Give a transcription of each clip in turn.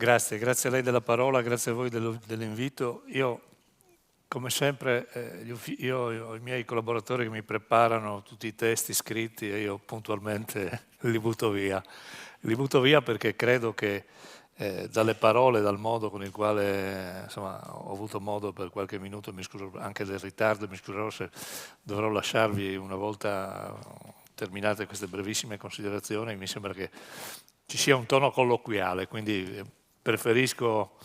Grazie a lei della parola, grazie a voi dell'invito. Io, come sempre, io ho i miei collaboratori che mi preparano tutti i testi scritti e io puntualmente li butto via. Li butto via perché credo che dalle parole, dal modo con il quale insomma, ho avuto modo per qualche minuto, mi scuso anche del ritardo, mi scuserò se dovrò lasciarvi una volta terminate queste brevissime considerazioni, mi sembra che ci sia un tono colloquiale, quindi preferisco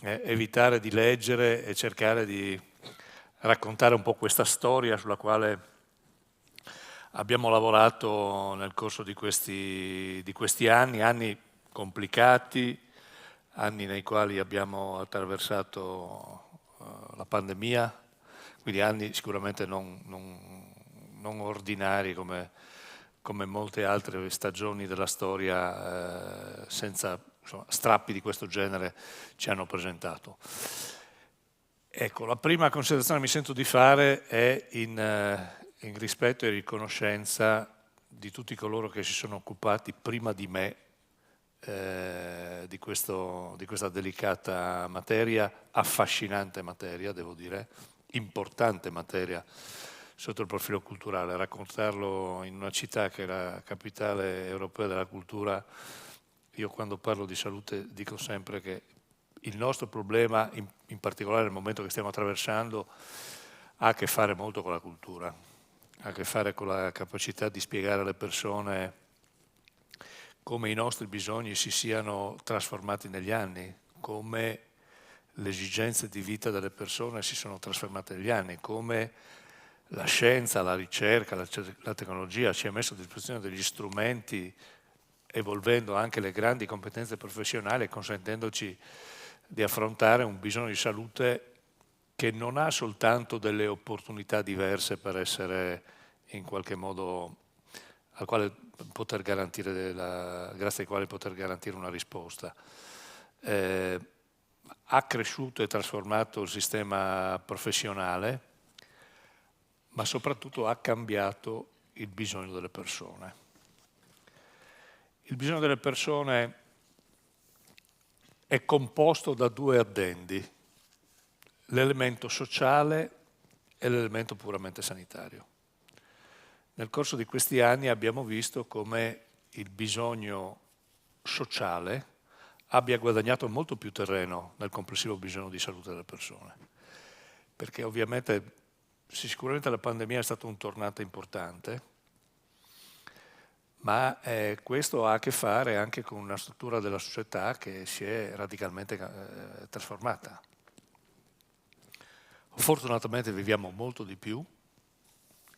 evitare di leggere e cercare di raccontare un po' questa storia sulla quale abbiamo lavorato nel corso di questi anni complicati, anni nei quali abbiamo attraversato la pandemia, quindi anni sicuramente non ordinari come molte altre stagioni della storia senza strappi di questo genere ci hanno presentato. Ecco, la prima considerazione che mi sento di fare è in rispetto e riconoscenza di tutti coloro che si sono occupati prima di me di questa delicata materia, affascinante materia, devo dire, importante materia sotto il profilo culturale. Raccontarlo in una città che è la capitale europea della cultura, io quando parlo di salute dico sempre che il nostro problema, in particolare nel momento che stiamo attraversando, ha a che fare molto con la cultura, ha a che fare con la capacità di spiegare alle persone come i nostri bisogni si siano trasformati negli anni, come le esigenze di vita delle persone si sono trasformate negli anni, come la scienza, la ricerca, la tecnologia ci ha messo a disposizione degli strumenti, evolvendo anche le grandi competenze professionali e consentendoci di affrontare un bisogno di salute che non ha soltanto delle opportunità diverse per essere in qualche modo al quale poter garantire grazie ai quali poter garantire una risposta. Ha cresciuto e trasformato il sistema professionale, ma soprattutto ha cambiato il bisogno delle persone. Il bisogno delle persone è composto da due addendi, l'elemento sociale e l'elemento puramente sanitario. Nel corso di questi anni abbiamo visto come il bisogno sociale abbia guadagnato molto più terreno nel complessivo bisogno di salute delle persone, perché ovviamente sicuramente la pandemia è stata un tornante importante, ma questo ha a che fare anche con una struttura della società che si è radicalmente trasformata. Fortunatamente viviamo molto di più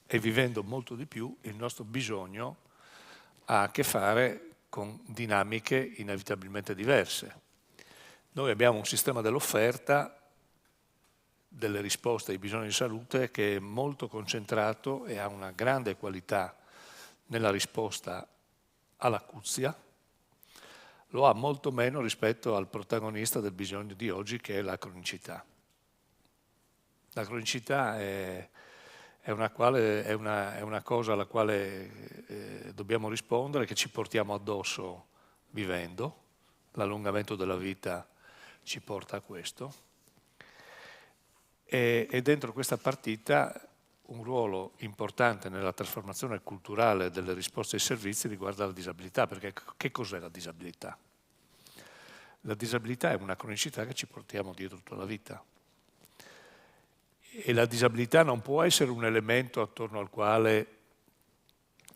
e vivendo molto di più il nostro bisogno ha a che fare con dinamiche inevitabilmente diverse. Noi abbiamo un sistema dell'offerta, delle risposte ai bisogni di salute che è molto concentrato e ha una grande qualità nella risposta all'acuzia, lo ha molto meno rispetto al protagonista del bisogno di oggi che è la cronicità. La cronicità è una cosa alla quale dobbiamo rispondere, che ci portiamo addosso vivendo, l'allungamento della vita ci porta a questo, e dentro questa partita un ruolo importante nella trasformazione culturale delle risposte ai servizi riguarda la disabilità, perché che cos'è la disabilità? La disabilità è una cronicità che ci portiamo dietro tutta la vita. E la disabilità non può essere un elemento attorno al quale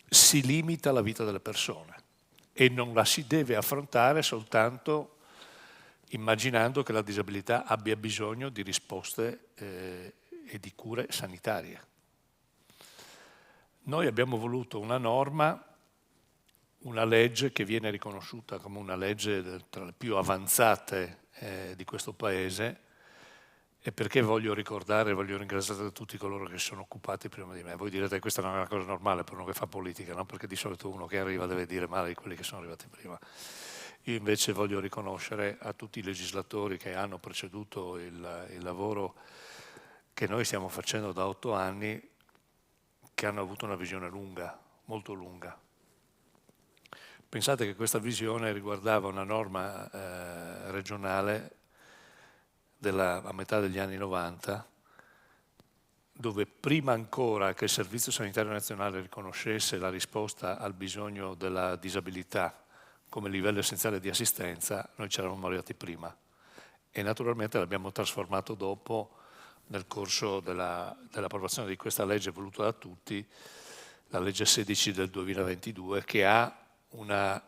si limita la vita delle persone e non la si deve affrontare soltanto immaginando che la disabilità abbia bisogno di risposte e di cure sanitarie. Noi abbiamo voluto una norma, una legge che viene riconosciuta come una legge tra le più avanzate di questo Paese, e perché voglio ringraziare tutti coloro che si sono occupati prima di me. Voi direte che questa non è una cosa normale per uno che fa politica, no? Perché di solito uno che arriva deve dire male di quelli che sono arrivati prima. Io invece voglio riconoscere a tutti i legislatori che hanno preceduto il lavoro che noi stiamo facendo da 8 anni, che hanno avuto una visione lunga, molto lunga. Pensate che questa visione riguardava una norma regionale a metà degli anni 90, dove prima ancora che il Servizio Sanitario Nazionale riconoscesse la risposta al bisogno della disabilità come livello essenziale di assistenza, noi ci eravamo arrivati prima e naturalmente l'abbiamo trasformato dopo nel corso dell'approvazione di questa legge voluta da tutti, la legge 16 del 2022, che ha una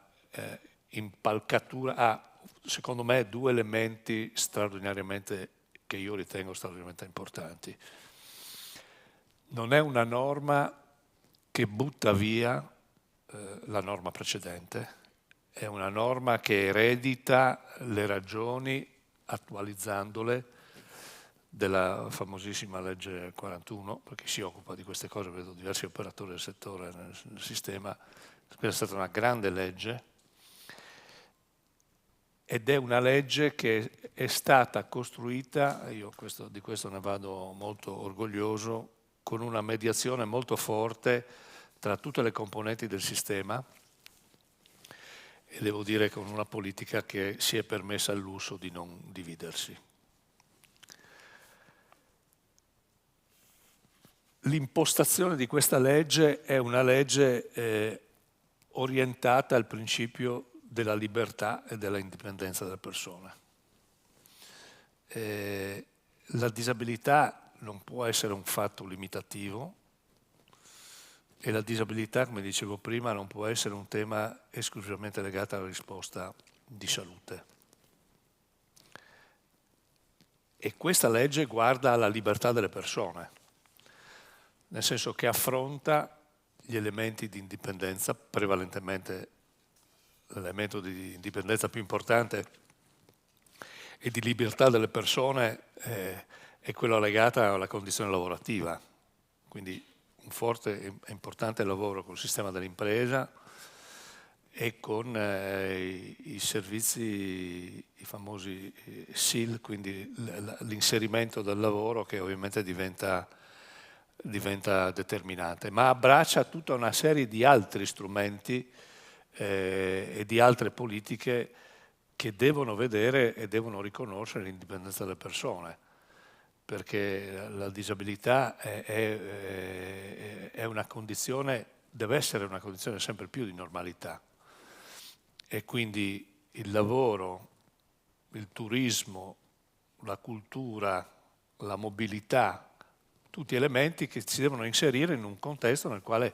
impalcatura, ha secondo me due elementi straordinariamente, che io ritengo straordinariamente importanti. Non è una norma che butta via la norma precedente, è una norma che eredita le ragioni, attualizzandole, della famosissima legge 41, perché si occupa di queste cose, vedo diversi operatori del settore nel sistema. Questa è stata una grande legge ed è una legge che è stata costruita, io di questo ne vado molto orgoglioso, con una mediazione molto forte tra tutte le componenti del sistema e devo dire con una politica che si è permessa il lusso di non dividersi. L'impostazione di questa legge è una legge orientata al principio della libertà e della indipendenza delle persone. La disabilità non può essere un fatto limitativo e la disabilità, come dicevo prima, non può essere un tema esclusivamente legato alla risposta di salute. E questa legge guarda alla libertà delle persone, nel senso che affronta gli elementi di indipendenza, prevalentemente l'elemento di indipendenza più importante e di libertà delle persone è quello legata alla condizione lavorativa, quindi un forte e importante lavoro col sistema dell'impresa e con i servizi, i famosi SIL, quindi l'inserimento del lavoro che ovviamente diventa determinante, ma abbraccia tutta una serie di altri strumenti e di altre politiche che devono vedere e devono riconoscere l'indipendenza delle persone, perché la disabilità è una condizione, deve essere una condizione sempre più di normalità e quindi il lavoro, il turismo, la cultura, la mobilità, tutti elementi che si devono inserire in un contesto nel quale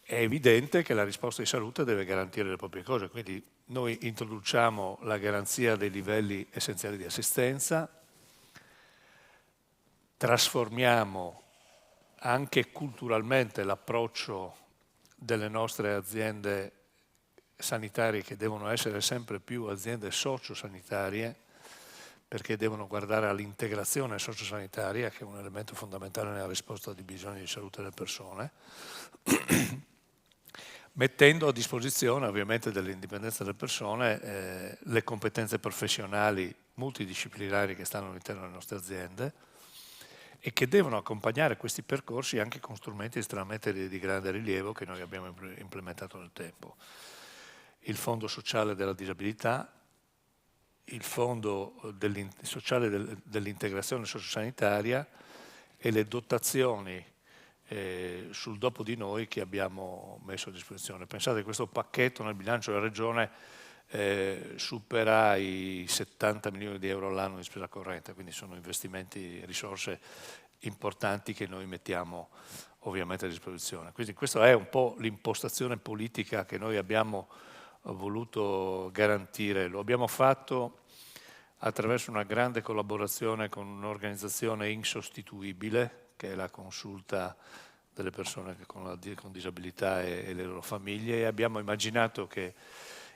è evidente che la risposta di salute deve garantire le proprie cose, quindi noi introduciamo la garanzia dei livelli essenziali di assistenza, trasformiamo anche culturalmente l'approccio delle nostre aziende sanitarie che devono essere sempre più aziende sociosanitarie, perché devono guardare all'integrazione sociosanitaria, che è un elemento fondamentale nella risposta ai bisogni di salute delle persone, mettendo a disposizione ovviamente dell'indipendenza delle persone le competenze professionali multidisciplinari che stanno all'interno delle nostre aziende e che devono accompagnare questi percorsi anche con strumenti estremamente di grande rilievo che noi abbiamo implementato nel tempo. Il Fondo Sociale della Disabilità, il Fondo Sociale dell'Integrazione Sociosanitaria e le dotazioni sul dopo di noi che abbiamo messo a disposizione. Pensate che questo pacchetto nel bilancio della Regione supera i 70 milioni di euro all'anno di spesa corrente, quindi sono investimenti, risorse importanti che noi mettiamo ovviamente a disposizione. Quindi questa è un po' l'impostazione politica che noi abbiamo voluto garantire. Lo abbiamo fatto attraverso una grande collaborazione con un'organizzazione insostituibile, che è la Consulta delle persone con disabilità e le loro famiglie, e abbiamo immaginato che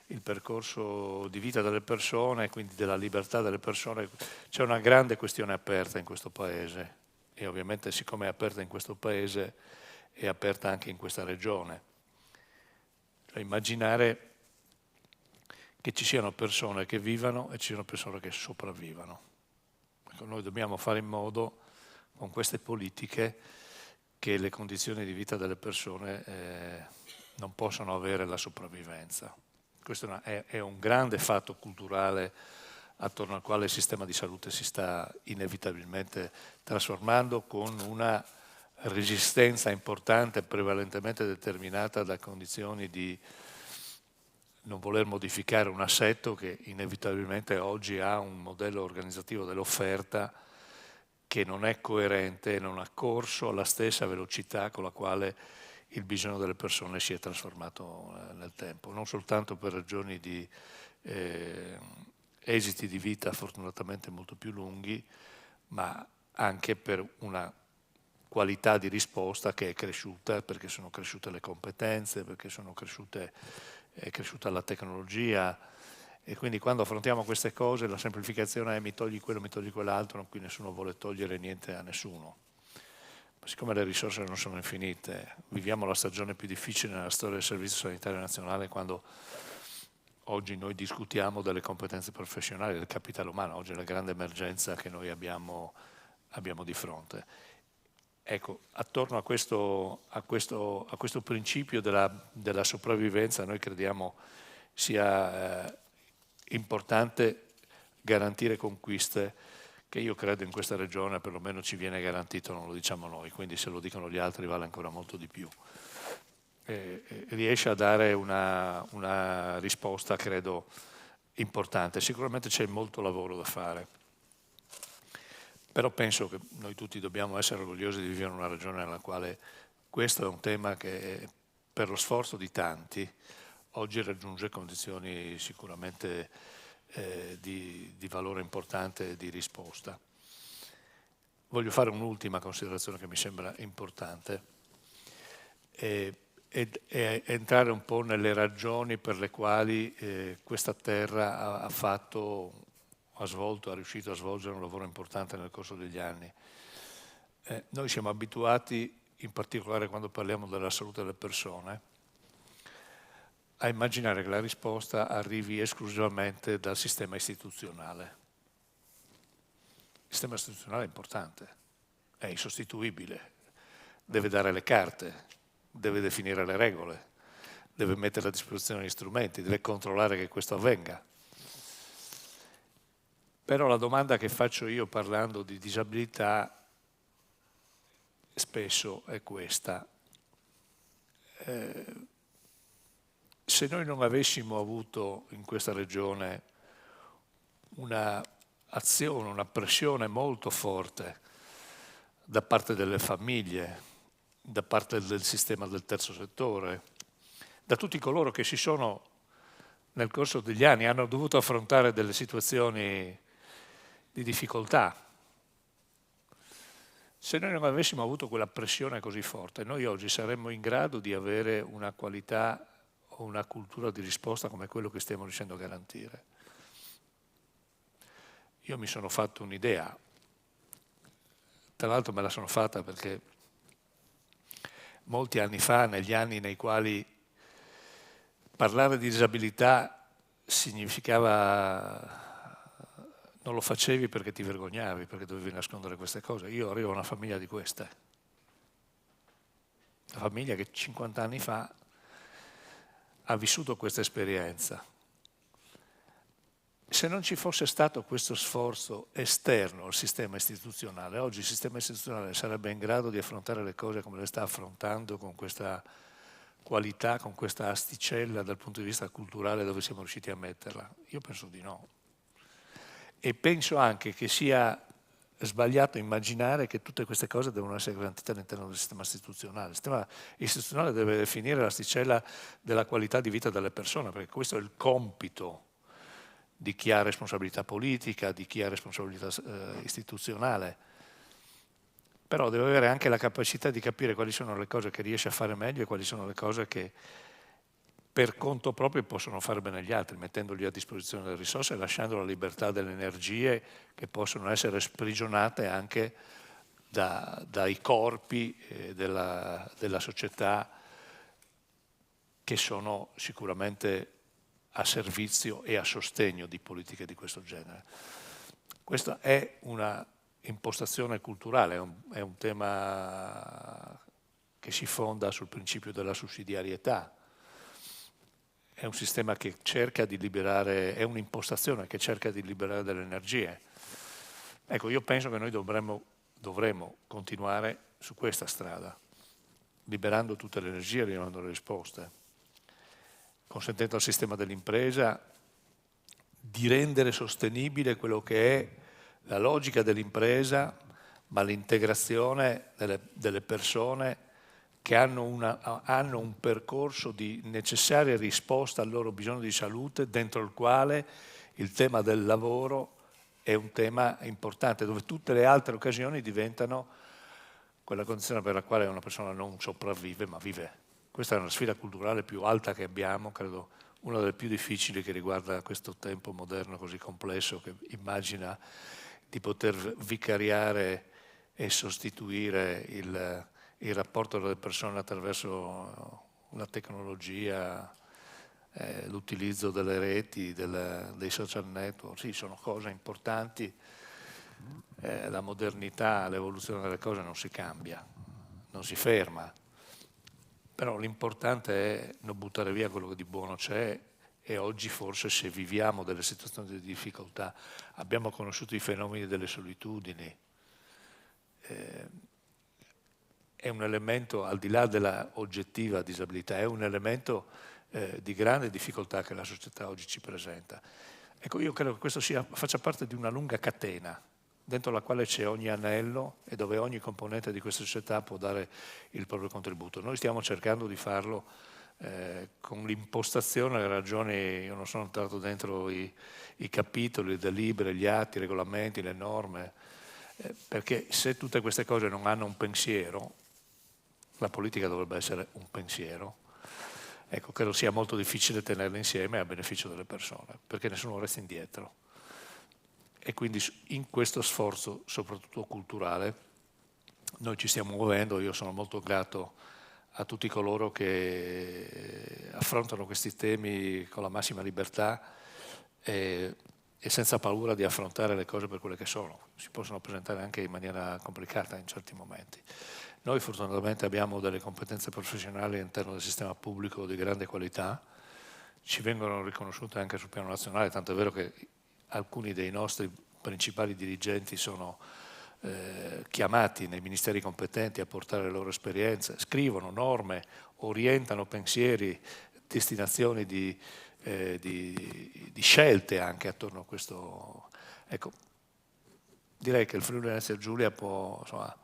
il percorso di vita delle persone, quindi della libertà delle persone, c'è una grande questione aperta in questo Paese e ovviamente siccome è aperta in questo Paese è aperta anche in questa regione. Cioè immaginare che ci siano persone che vivano e ci siano persone che sopravvivano. Ecco, noi dobbiamo fare in modo con queste politiche che le condizioni di vita delle persone non possono avere la sopravvivenza. Questo è un grande fatto culturale attorno al quale il sistema di salute si sta inevitabilmente trasformando, con una resistenza importante prevalentemente determinata da condizioni di non voler modificare un assetto che inevitabilmente oggi ha un modello organizzativo dell'offerta che non è coerente e non ha corso alla stessa velocità con la quale il bisogno delle persone si è trasformato nel tempo, non soltanto per ragioni di esiti di vita fortunatamente molto più lunghi, ma anche per una qualità di risposta che è cresciuta, perché sono cresciute le competenze, perché è cresciuta la tecnologia, e quindi quando affrontiamo queste cose la semplificazione è mi togli quello, mi togli quell'altro, qui nessuno vuole togliere niente a nessuno. Ma siccome le risorse non sono infinite, viviamo la stagione più difficile nella storia del Servizio Sanitario Nazionale, quando oggi noi discutiamo delle competenze professionali, del capitale umano. Oggi è la grande emergenza che noi abbiamo di fronte. Ecco, attorno a questo principio della sopravvivenza noi crediamo sia importante garantire conquiste che io credo in questa regione perlomeno ci viene garantito, non lo diciamo noi, quindi se lo dicono gli altri vale ancora molto di più. Riesce a dare una risposta, credo, importante. Sicuramente c'è molto lavoro da fare, però penso che noi tutti dobbiamo essere orgogliosi di vivere in una regione nella quale questo è un tema che, per lo sforzo di tanti, oggi raggiunge condizioni sicuramente di valore importante di risposta. Voglio fare un'ultima considerazione che mi sembra importante e entrare un po' nelle ragioni per le quali questa terra è riuscito a svolgere un lavoro importante nel corso degli anni. Noi siamo abituati, in particolare quando parliamo della salute delle persone, a immaginare che la risposta arrivi esclusivamente dal sistema istituzionale. Il sistema istituzionale è importante, è insostituibile, deve dare le carte, deve definire le regole, deve mettere a disposizione gli strumenti, deve controllare che questo avvenga. Però la domanda che faccio io parlando di disabilità spesso è questa. Se noi non avessimo avuto in questa regione un'azione, una pressione molto forte da parte delle famiglie, da parte del sistema del terzo settore, da tutti coloro che nel corso degli anni hanno dovuto affrontare delle situazioni di difficoltà. Se noi non avessimo avuto quella pressione così forte, noi oggi saremmo in grado di avere una qualità o una cultura di risposta come quello che stiamo riuscendo a garantire. Io mi sono fatto un'idea, tra l'altro me la sono fatta perché molti anni fa, negli anni nei quali parlare di disabilità significava non lo facevi perché ti vergognavi, perché dovevi nascondere queste cose. Io arrivo da una famiglia di queste. Una famiglia che 50 anni fa ha vissuto questa esperienza. Se non ci fosse stato questo sforzo esterno al sistema istituzionale, oggi il sistema istituzionale sarebbe in grado di affrontare le cose come le sta affrontando, con questa qualità, con questa asticella dal punto di vista culturale dove siamo riusciti a metterla? Io penso di no. E penso anche che sia sbagliato immaginare che tutte queste cose devono essere garantite all'interno del sistema istituzionale. Il sistema istituzionale deve definire l'asticella della qualità di vita delle persone, perché questo è il compito di chi ha responsabilità politica, di chi ha responsabilità istituzionale. Però deve avere anche la capacità di capire quali sono le cose che riesce a fare meglio e quali sono le cose che per conto proprio possono fare bene gli altri, mettendogli a disposizione le risorse e lasciando la libertà delle energie che possono essere sprigionate anche dai corpi della società che sono sicuramente a servizio e a sostegno di politiche di questo genere. Questa è una impostazione culturale, è un tema che si fonda sul principio della sussidiarietà. è un sistema che cerca di liberare, è un'impostazione che cerca di liberare delle energie. Ecco, io penso che noi dovremmo continuare su questa strada, liberando tutte le energie, rinnovando le risposte, consentendo al sistema dell'impresa di rendere sostenibile quello che è la logica dell'impresa, ma l'integrazione delle persone che hanno un percorso di necessaria risposta al loro bisogno di salute, dentro il quale il tema del lavoro è un tema importante, dove tutte le altre occasioni diventano quella condizione per la quale una persona non sopravvive, ma vive. Questa è una sfida culturale più alta che abbiamo, credo una delle più difficili, che riguarda questo tempo moderno così complesso, che immagina di poter vicariare e sostituire il rapporto delle persone attraverso la tecnologia, l'utilizzo delle reti, dei social network. Sì, sono cose importanti. La modernità, l'evoluzione delle cose non si cambia, non si ferma. Però l'importante è non buttare via quello che di buono c'è, e oggi forse, se viviamo delle situazioni di difficoltà, abbiamo conosciuto i fenomeni delle solitudini, è un elemento, al di là della oggettiva disabilità, è un elemento di grande difficoltà che la società oggi ci presenta. Ecco, io credo che questo faccia parte di una lunga catena, dentro la quale c'è ogni anello e dove ogni componente di questa società può dare il proprio contributo. Noi stiamo cercando di farlo con l'impostazione, le ragioni. Io non sono entrato dentro i capitoli, le delibere, gli atti, i regolamenti, le norme, perché se tutte queste cose non hanno un pensiero, la politica dovrebbe essere un pensiero. Ecco, credo sia molto difficile tenerle insieme a beneficio delle persone, perché nessuno resta indietro. E quindi in questo sforzo, soprattutto culturale, noi ci stiamo muovendo. Io sono molto grato a tutti coloro che affrontano questi temi con la massima libertà e senza paura di affrontare le cose per quelle che sono. Si possono presentare anche in maniera complicata in certi momenti. Noi fortunatamente abbiamo delle competenze professionali all'interno del sistema pubblico di grande qualità, ci vengono riconosciute anche sul piano nazionale, tanto è vero che alcuni dei nostri principali dirigenti sono chiamati nei ministeri competenti a portare le loro esperienze, scrivono norme, orientano pensieri, destinazioni di scelte anche attorno a questo. Ecco, direi che il Friuli Venezia Giulia può, insomma,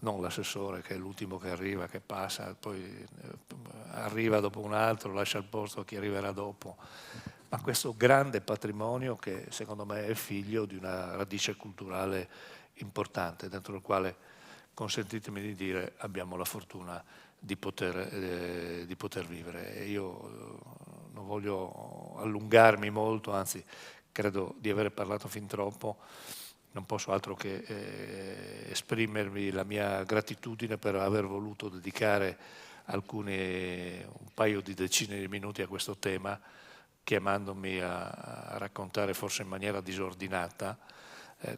non l'assessore che è l'ultimo che arriva, che passa, poi arriva dopo un altro, lascia il posto a chi arriverà dopo, ma questo grande patrimonio che secondo me è figlio di una radice culturale importante, dentro il quale, consentitemi di dire, abbiamo la fortuna di poter vivere. E io non voglio allungarmi molto, anzi credo di aver parlato fin troppo. Non posso altro che esprimervi la mia gratitudine per aver voluto dedicare un paio di decine di minuti a questo tema, chiamandomi a raccontare, forse in maniera disordinata,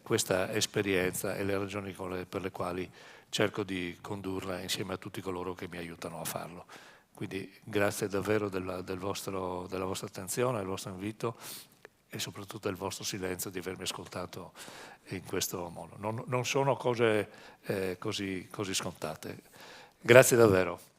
questa esperienza e le ragioni per le quali cerco di condurla insieme a tutti coloro che mi aiutano a farlo. Quindi grazie davvero della vostra attenzione, del vostro invito e soprattutto del vostro silenzio, di avermi ascoltato in questo modo. Non sono cose così scontate. Grazie davvero.